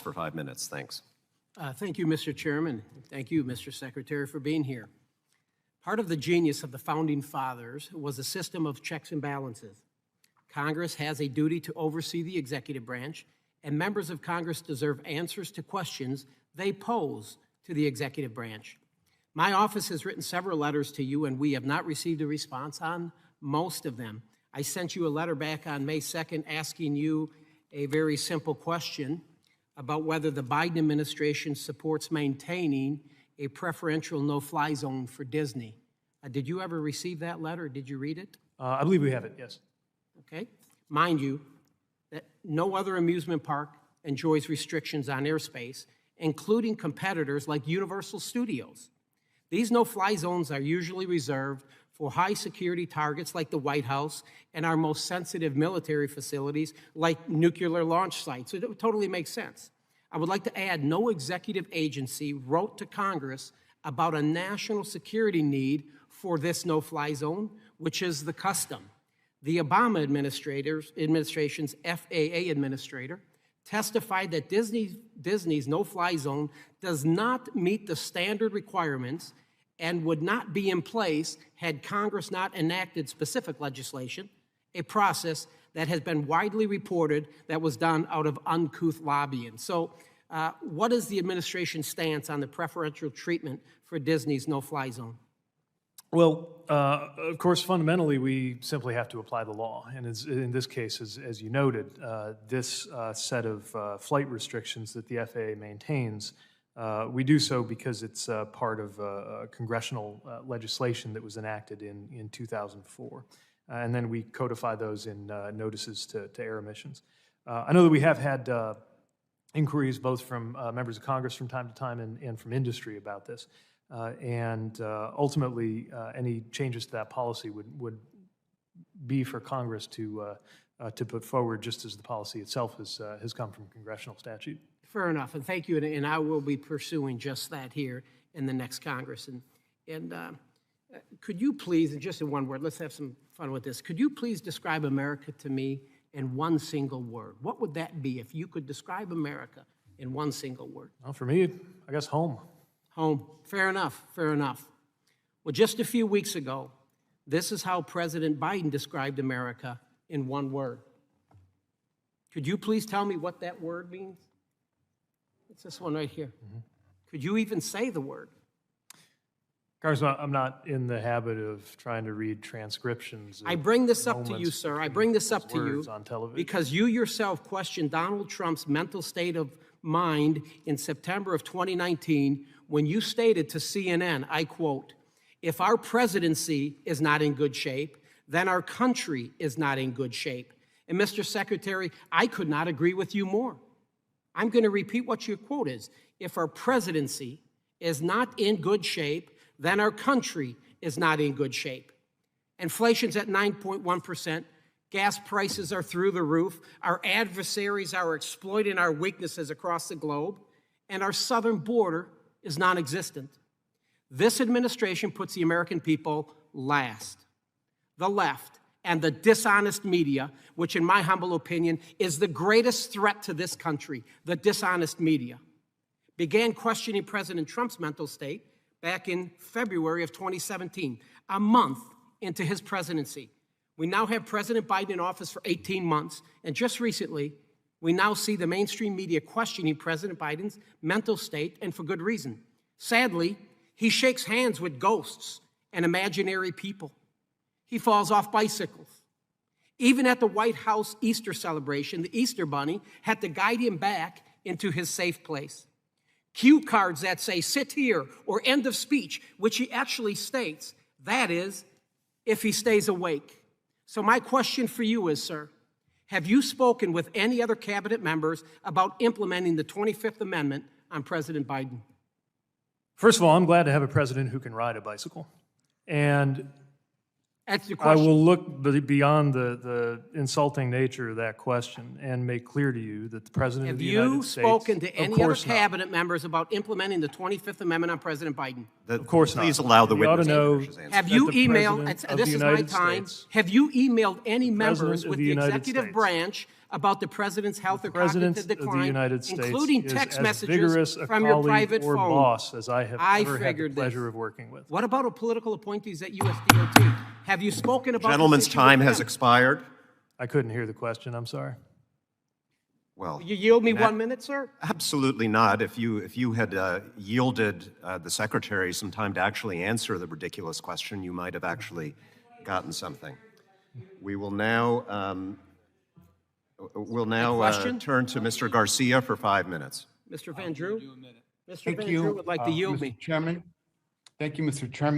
For 5 minutes, thanks. Thank you, Mr. Chairman. Thank you, Mr. Secretary, for being here. Part of the genius of the Founding Fathers was a system of checks and balances. Congress has a duty to oversee the executive branch, and members of Congress deserve answers to questions they pose to the executive branch. My office has written several letters to you, and we have not received a response on most of them. I sent you a letter back on May 2nd asking you a very simple question about whether the Biden administration supports maintaining a preferential no-fly zone for Disney. Did you ever receive that letter? Did you read it? I believe we have it, yes. Okay. Mind you, that no other amusement park enjoys restrictions on airspace, including competitors like Universal Studios. These no-fly zones are usually reserved for high-security targets like the White House and our most sensitive military facilities like nuclear launch sites. It totally makes sense. I would like to add, no executive agency wrote to Congress about a national security need for this no-fly zone, which is the custom. The Obama administration's FAA administrator testified that Disney's no-fly zone does not meet the standard requirements and would not be in place had Congress not enacted specific legislation, a process that has been widely reported that was done out of uncouth lobbying. So what is the administration's stance on the preferential treatment for Disney's no-fly zone? Well, of course, fundamentally, we simply have to apply the law. And in this case, as you noted, this set of flight restrictions that the FAA maintains, we do so because it's part of congressional legislation that was enacted in 2004. And then we codify those in notices to air emissions. I know that we have had inquiries both from members of Congress from time to time and from industry about this. And ultimately, any changes to that policy would be for Congress to put forward, just as the policy itself has come from congressional statute. Fair enough, and thank you, and I will be pursuing just that here in the next Congress. And could you please, and just in one word, let's have some fun with this, could you please describe America to me in one single word? What would that be if you could describe America in one single word? Well, for me, I guess home. Home. Fair enough, fair enough. Well, just a few weeks ago, this is how President Biden described America in one word. Could you please tell me what that word means? It's this one right here. Mm-hmm. Could you even say the word? Congressman, I'm not in the habit of trying to read transcriptions. I bring this up to you, sir. I bring this up to you on television because you yourself questioned Donald Trump's mental state of mind in September of 2019 when you stated to CNN, I quote, "If our presidency is not in good shape, then our country is not in good shape." And Mr. Secretary, I could not agree with you more. I'm going to repeat what your quote is. If our presidency is not in good shape, then our country is not in good shape. Inflation's at 9.1%. Gas prices are through the roof. Our adversaries are exploiting our weaknesses across the globe. And our southern border is non-existent. This administration puts the American people last. The left and the dishonest media, which in my humble opinion is the greatest threat to this country, the dishonest media, began questioning President Trump's mental state back in February of 2017, a month into his presidency. We now have President Biden in office for 18 months, and just recently, we now see the mainstream media questioning President Biden's mental state, and for good reason. Sadly, he shakes hands with ghosts and imaginary people. He falls off bicycles. Even at the White House Easter celebration, the Easter Bunny had to guide him back into his safe place. Cue cards that say, "sit here," or "end of speech," which he actually states, that is, if he stays awake. So my question for you is, sir, have you spoken with any other cabinet members about implementing the 25th Amendment on President Biden? First of all, I'm glad to have a president who can ride a bicycle. And That's the I question. will look beyond the insulting nature of that question and make clear to you that the President of the United States... Have you spoken to any other course not. cabinet members about implementing the 25th Amendment on President Biden? Of course not. Please allow the You ought to witness to know finish his answer. Have you that the emailed, President of this the is my United time, States- have you emailed any members President of with the the United executive States branch about the president's health or President cognitive of the decline, United States including is text as messages vigorous a from your colleague private or phone. boss as I have I ever had the figured this. pleasure of working with. What about political appointees at USDOT? Have you spoken about Gentleman's this issue with time has them? expired. I couldn't hear the question, I'm sorry. Well, You yield me 1 minute, sir? absolutely not. If you had yielded the secretary some time to actually answer the ridiculous question, you might have actually gotten something. We will now question? turn to Mr. Garcia for 5 minutes. Mr. Van Drew? Mr. Thank Van you, Drew would like to yield Mr. me. Chairman. Thank you, Mr. Chairman.